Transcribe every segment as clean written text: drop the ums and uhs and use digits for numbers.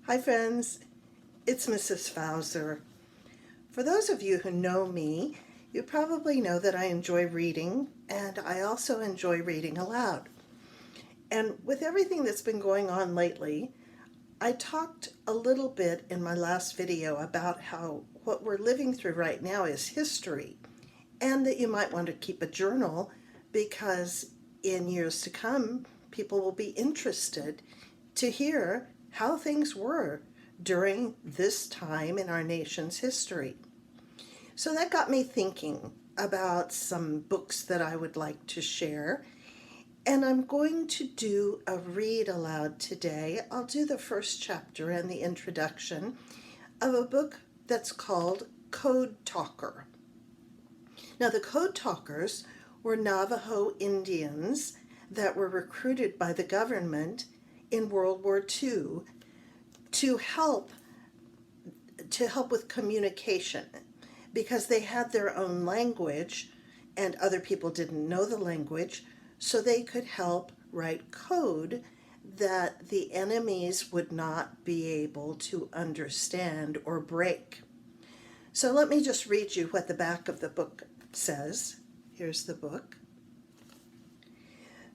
Hi friends, it's Mrs. Fowler. For those of you who know me, you probably know that I enjoy reading and I also enjoy reading aloud. And with everything that's been going on lately, I talked a little bit in my last video about how what we're living through right now is history and that you might want to keep a journal because in years to come, people will be interested to hear how things were during this time in our nation's history. So that got me thinking about some books that I would like to share. And I'm going to do a read aloud today. I'll do the first chapter and the introduction of a book that's called Code Talker. Now, the Code Talkers were Navajo Indians that were recruited by the government in World War II to help with communication because they had their own language and other people didn't know the language, so they could help write code that the enemies would not be able to understand or break. So let me just read you what the back of the book says. Here's the book.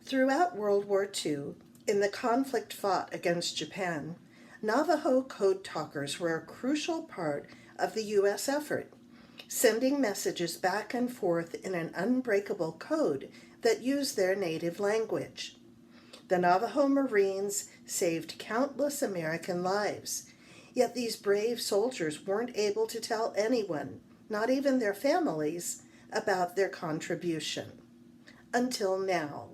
Throughout World War II, in the conflict fought against Japan, Navajo code talkers were a crucial part of the U.S. effort, sending messages back and forth in an unbreakable code that used their native language. The Navajo Marines saved countless American lives, yet these brave soldiers weren't able to tell anyone, not even their families, about their contribution. Until now.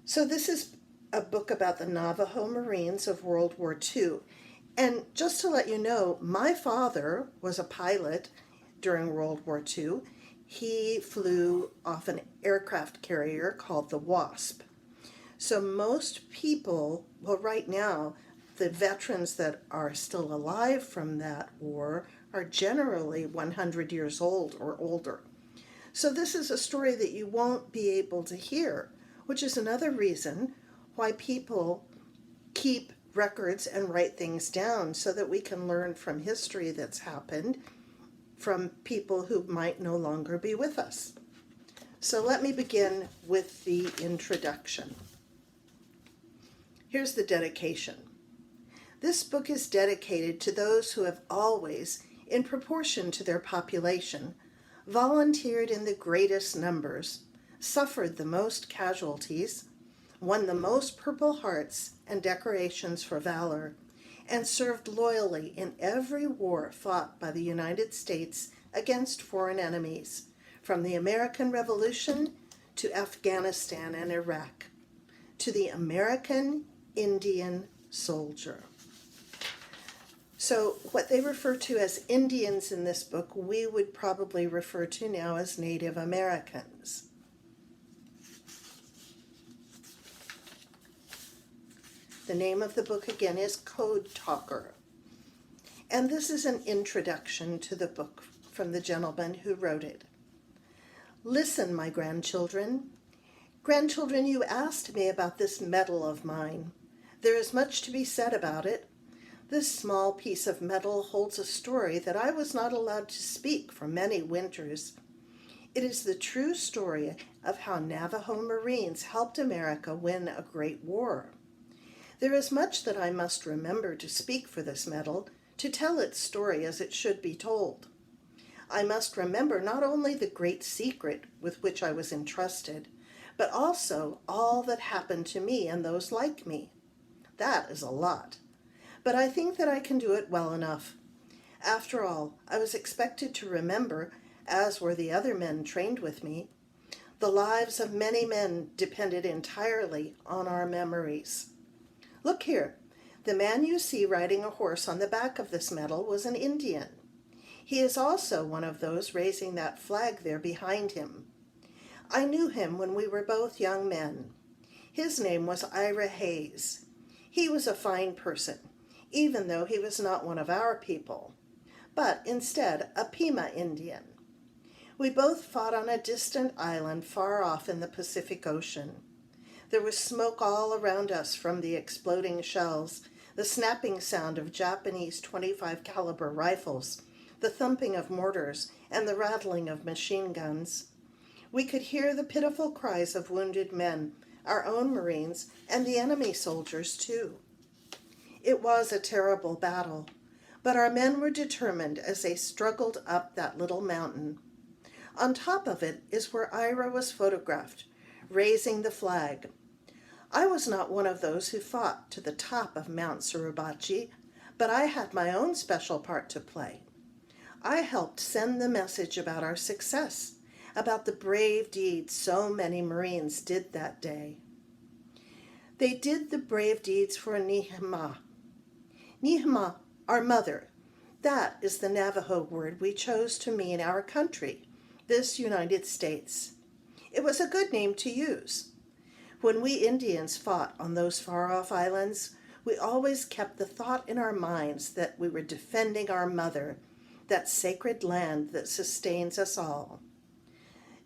So this is a book about the Navajo Marines of World War II. And just to let you know, my father was a pilot during World War II. He flew off an aircraft carrier called the Wasp. So most people, well, right now, the veterans that are still alive from that war are generally 100 years old or older. So this is a story that you won't be able to hear, which is another reason why people keep records and write things down so that we can learn from history that's happened from people who might no longer be with us. So let me begin with the introduction. Here's the dedication. This book is dedicated to those who have always, in proportion to their population, volunteered in the greatest numbers, suffered the most casualties, won the most Purple Hearts and decorations for valor, and served loyally in every war fought by the United States against foreign enemies, from the American Revolution to Afghanistan and Iraq, to the American Indian soldier. So what they refer to as Indians in this book, we would probably refer to now as Native Americans. The name of the book again is Code Talker. And this is an introduction to the book from the gentleman who wrote it. Listen, my grandchildren. Grandchildren, you asked me about this metal of mine. There is much to be said about it. This small piece of metal holds a story that I was not allowed to speak for many winters. It is the true story of how Navajo Marines helped America win a great war. There is much that I must remember to speak for this metal, to tell its story as it should be told. I must remember not only the great secret with which I was entrusted, but also all that happened to me and those like me. That is a lot. But I think that I can do it well enough. After all, I was expected to remember, as were the other men trained with me. The lives of many men depended entirely on our memories. Look here, the man you see riding a horse on the back of this medal was an Indian. He is also one of those raising that flag there behind him. I knew him when we were both young men. His name was Ira Hayes. He was a fine person, even though he was not one of our people, but instead a Pima Indian. We both fought on a distant island far off in the Pacific Ocean. There was smoke all around us from the exploding shells, the snapping sound of Japanese 25 caliber rifles, the thumping of mortars, and the rattling of machine guns. We could hear the pitiful cries of wounded men, our own Marines, and the enemy soldiers too. It was a terrible battle, but our men were determined as they struggled up that little mountain. On top of it is where Ira was photographed, raising the flag. I was not one of those who fought to the top of Mount Suribachi, but I had my own special part to play. I helped send the message about our success, about the brave deeds so many Marines did that day. They did the brave deeds for Nihima. Nihima, our mother. That is the Navajo word we chose to mean our country, this United States. It was a good name to use. When we Indians fought on those far-off islands, we always kept the thought in our minds that we were defending our mother, that sacred land that sustains us all.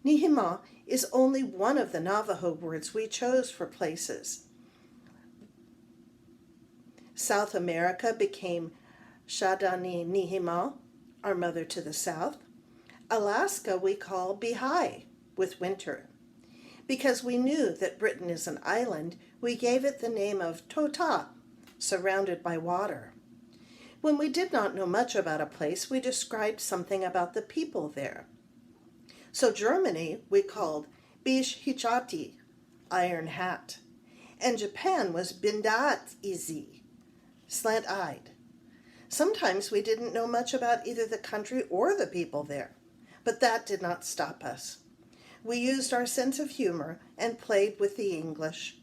Nihima is only one of the Navajo words we chose for places. South America became Shadani Nihima, our mother to the south. Alaska we call Bihai, with winter. Because we knew that Britain is an island, we gave it the name of Tota, surrounded by water. When we did not know much about a place, we described something about the people there. So Germany we called Bish Hichati, iron hat. And Japan was Bindaat Izi, slant-eyed. Sometimes we didn't know much about either the country or the people there, but that did not stop us. We used our sense of humor and played with the English.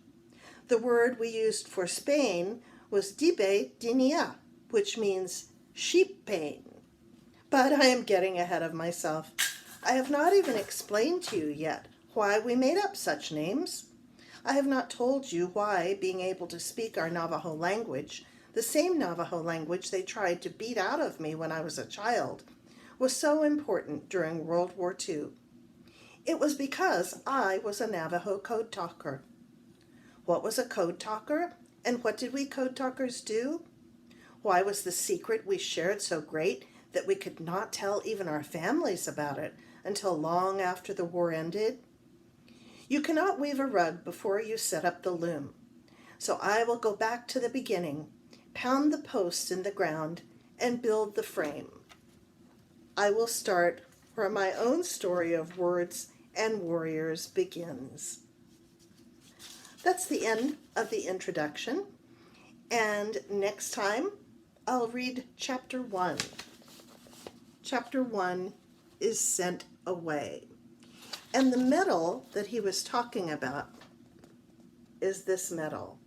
The word we used for Spain was Dibe Dinia, which means sheep pain. But I am getting ahead of myself. I have not even explained to you yet why we made up such names. I have not told you why being able to speak our Navajo language, the same Navajo language they tried to beat out of me when I was a child, was so important during World War II. It was because I was a Navajo code talker. What was a code talker, and what did we code talkers do? Why was the secret we shared so great that we could not tell even our families about it until long after the war ended? You cannot weave a rug before you set up the loom. So I will go back to the beginning, pound the posts in the ground, and build the frame. I will start where my own story of words and warriors begins. That's the end of the introduction, and next time I'll read chapter 1. Chapter 1 is Sent Away. And the medal that he was talking about is this medal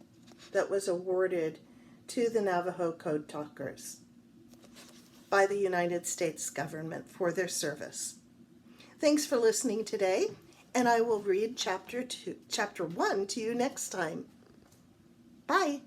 that was awarded to the Navajo Code Talkers by the United States government for their service. Thanks for listening today, and I will read chapter 1 to you next time. Bye.